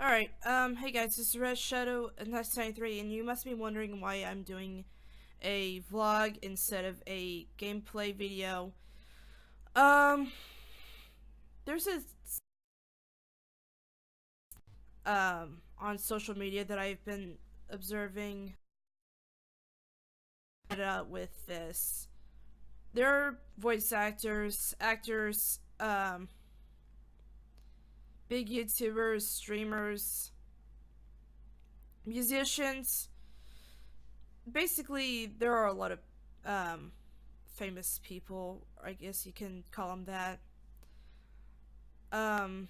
Alright, hey guys, this is Red Shadow 1993, and you must be wondering why I'm doing a vlog instead of a gameplay video. Um, there's on social media that I've been observing with this. There are voice actors, big YouTubers, streamers, musicians. Basically, there are a lot of famous people, I guess you can call them that. Um,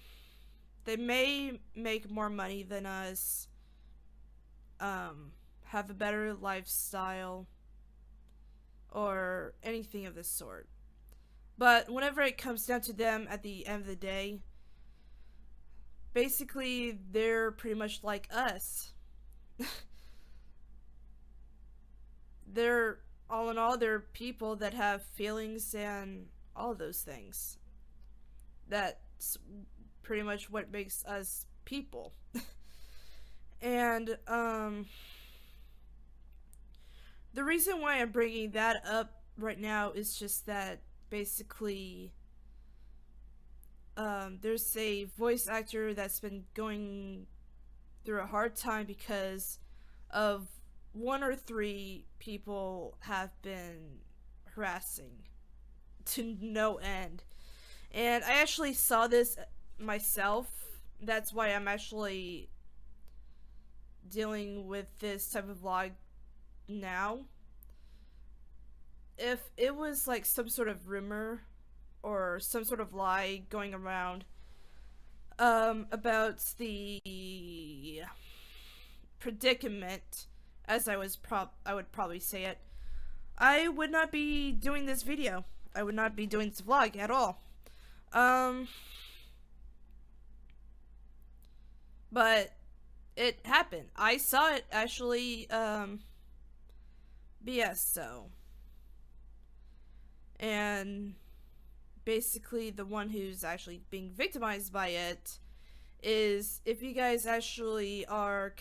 they may make more money than us, have a better lifestyle, or anything of this sort. But whenever it comes down to them at the end of the day, basically they're pretty much like us. They're, all in all, they're people that have feelings and all of those things. That's pretty much what makes us people. And the reason why I'm bringing that up right now is just that basically there's a voice actor that's been going through a hard time because of one or three people have been harassing to no end. And I actually saw this myself. That's why I'm actually dealing with this type of vlog now. If it was like some sort of rumor or some sort of lie going around about the predicament, as I would probably say it, I would not be doing this video. I would not be doing this vlog at all. But it happened. I saw it actually BS so. And basically the one who's actually being victimized by it is, if you guys actually are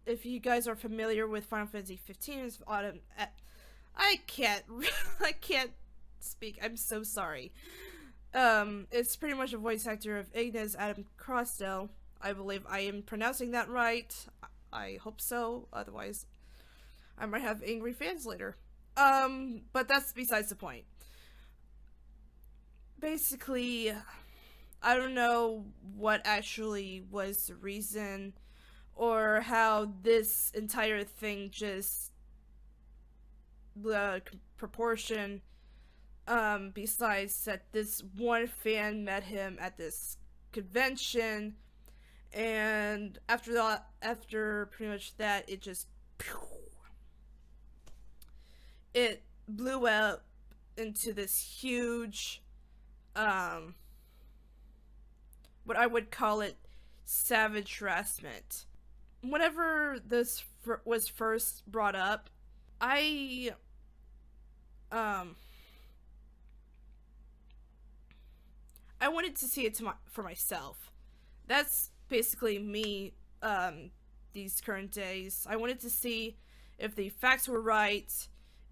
if you guys are familiar with Final Fantasy 15's autumn, I can't I can't speak. I'm so sorry. It's pretty much a voice actor of Ignis Adam Crossdale. I believe I am pronouncing that right. I hope so. Otherwise, I might have angry fans later. But that's besides the point. Basically, I don't know what actually was the reason or how this entire thing just the proportion, besides that this one fan met him at this convention, and after pretty much that, it just it blew up into this huge what I would call it savage harassment. Whenever this was first brought up, I wanted to see it for myself. That's basically me these current days. I wanted to see if the facts were right,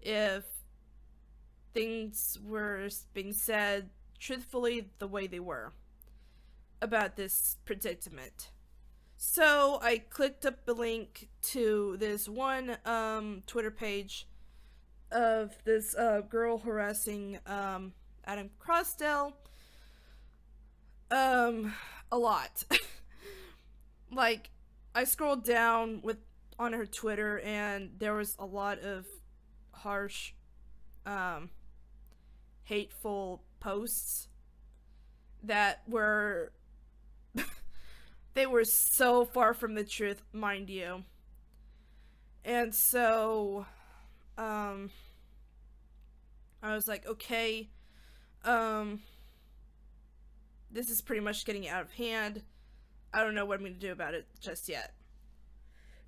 if things were being said truthfully the way they were about this predicament. So I clicked up the link to this one Twitter page of this girl harassing Adam Crossdale a lot. Like, I scrolled down on her Twitter, and there was a lot of harsh hateful posts that were they were so far from the truth, mind you. And so I was like, okay, this is pretty much getting out of hand. I don't know what I'm going to do about it just yet.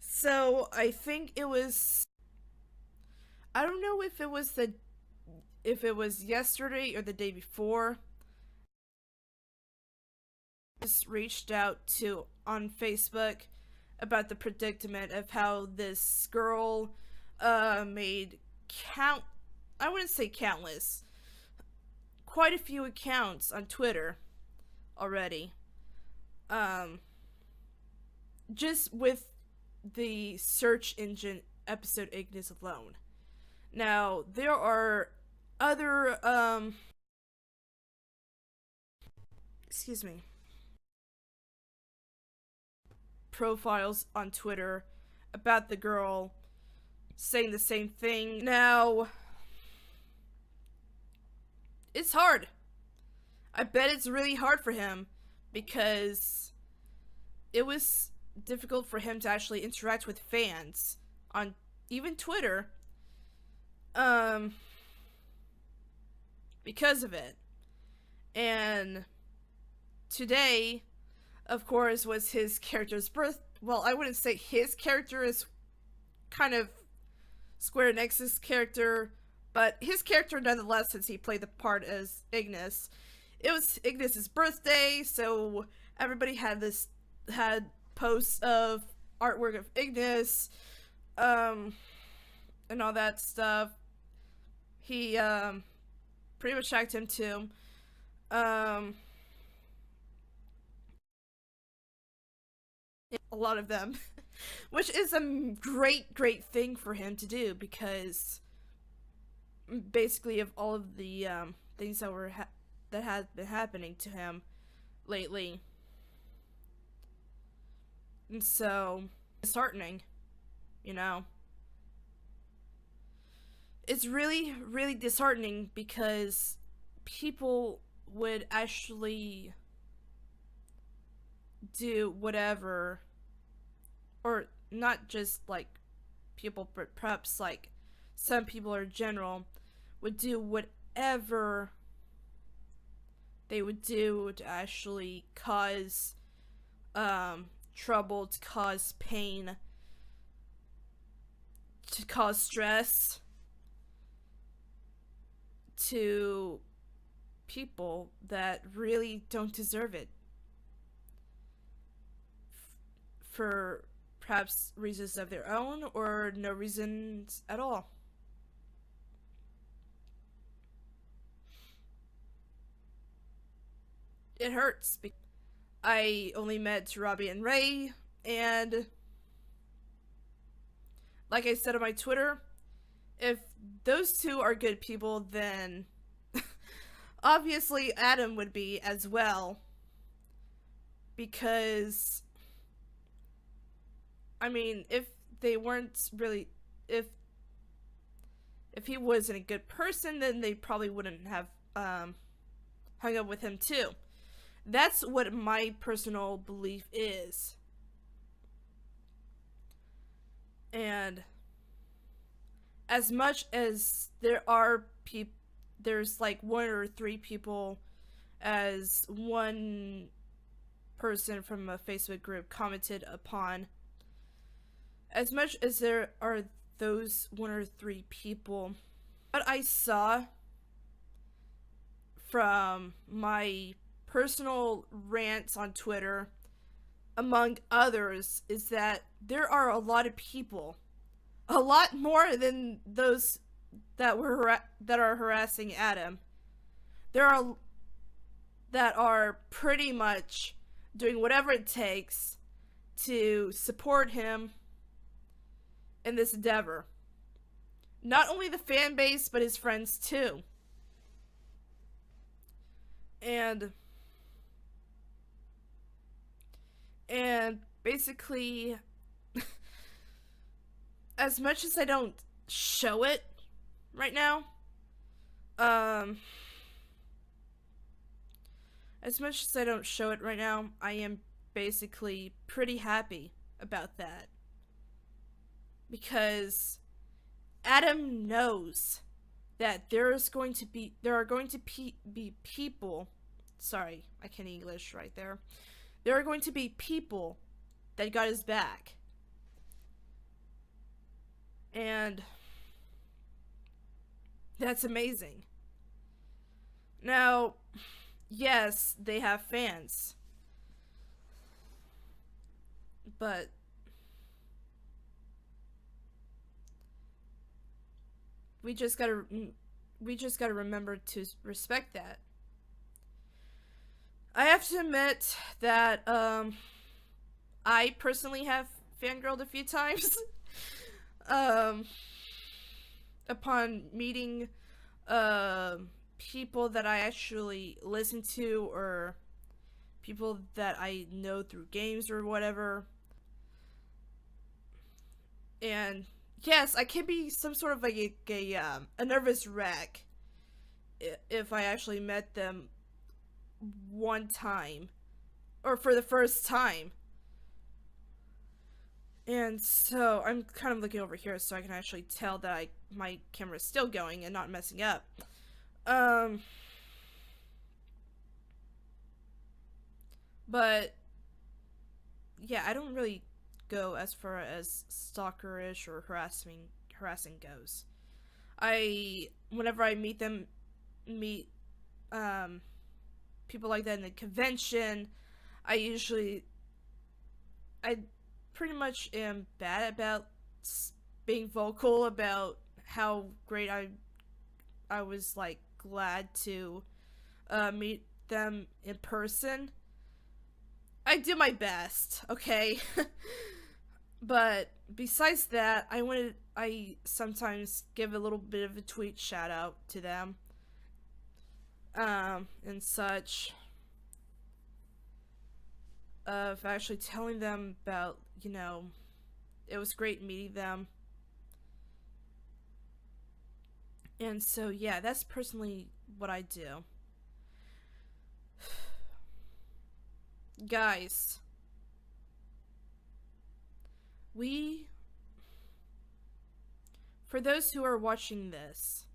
So I think it was, I don't know if it was yesterday or the day before, reached out to on Facebook about the predicament of how this girl made I wouldn't say countless, quite a few accounts on Twitter already. Just with the search engine episode Ignis alone. Now, there are other, excuse me, profiles on Twitter about the girl saying the same thing. Now, it's hard. I bet it's really hard for him because it was difficult for him to actually interact with fans on even Twitter because of it. And today, of course, was his character's birth. Well, I wouldn't say his character is kind of Square Enix's character, but his character nonetheless, since he played the part as Ignis. It was Ignis's birthday, so everybody had posts of artwork of Ignis, and all that stuff. He pretty much tagged him too. A lot of them, which is a great thing for him to do, because basically of all of the things that had been happening to him lately. And so, disheartening, you know. It's really disheartening because people would actually do whatever, or not just like people, but perhaps like some people in general would do whatever they would do to actually cause trouble, to cause pain, to cause stress to people that really don't deserve it, for perhaps reasons of their own or no reasons at all. It hurts. I only met Robbie and Ray, and like I said on my Twitter, if those two are good people, then obviously Adam would be as well. Because, I mean, if they weren't really, if he wasn't a good person, then they probably wouldn't have hung up with him too. That's what my personal belief is. And as much as there's like 1 or 3 people, as one person from a Facebook group commented upon, as much as there are those 1 or 3 people, what I saw from my personal rants on Twitter, among others, is that there are a lot of people, a lot more than those that are harassing Adam. There are that are pretty much doing whatever it takes to support him in this endeavor. Not only the fan base, but his friends too. And basically, as much as I don't show it right now, I am basically pretty happy about that. Because Adam knows that there are going to be people, sorry, I can't English right there. There are going to be people that got his back. And that's amazing. Now, yes, they have fans. But we just gotta remember to respect that. I have to admit that I personally have fangirled a few times um upon meeting uh people that I actually listen to, or people that I know through games or whatever. And yes, I can be some sort of like a nervous wreck if I actually met them one time or for the first time. And so I'm kind of looking over here so I can actually tell that my camera is still going and not messing up. Um, but yeah, I don't really go as far as stalkerish or harassing goes. I whenever I meet um people like that in the convention, I usually I pretty much am bad about being vocal about how great I was like glad to meet them in person. I do my best, okay? But besides that, I sometimes give a little bit of a tweet shout out to them and such, of actually telling them about, it was great meeting them. And so, yeah, that's personally what I do. Guys, for those who are watching this,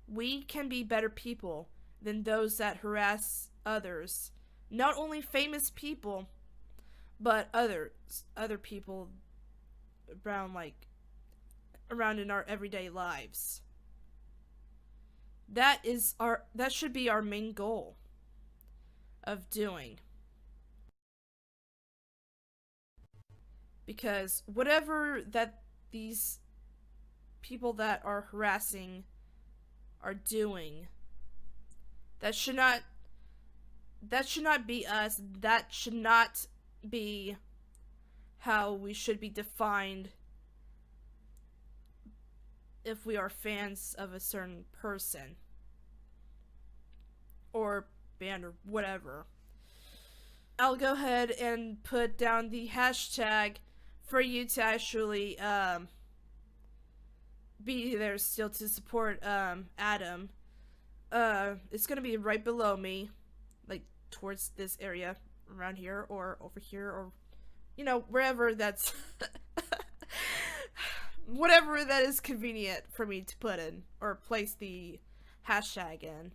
we can be better people than those that harass others. Not only famous people, but other people around, around in our everyday lives. That should be our main goal of doing. Because whatever that these people that are harassing are doing, that should not be us. That should not be how we should be defined if we are fans of a certain person or band or whatever. I'll go ahead and put down the hashtag for you to actually be there still to support Adam. It's gonna be right below me, like towards this area around here or over here, or wherever that's whatever that is convenient for me to put in or place the hashtag in.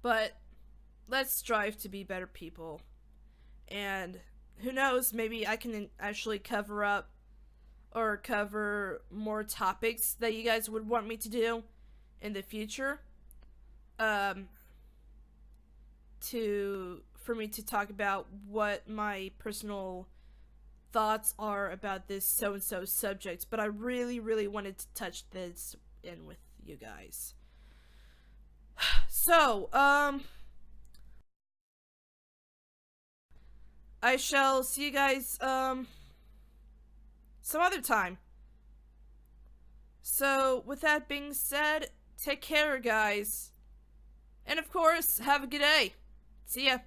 But let's strive to be better people. And who knows, maybe I can actually cover up or cover more topics that you guys would want me to do in the future. For me to talk about what my personal thoughts are about this so and so subject, but I really, really wanted to touch this in with you guys. So, I shall see you guys, some other time. So, with that being said, take care, guys. And of course, have a good day. See ya.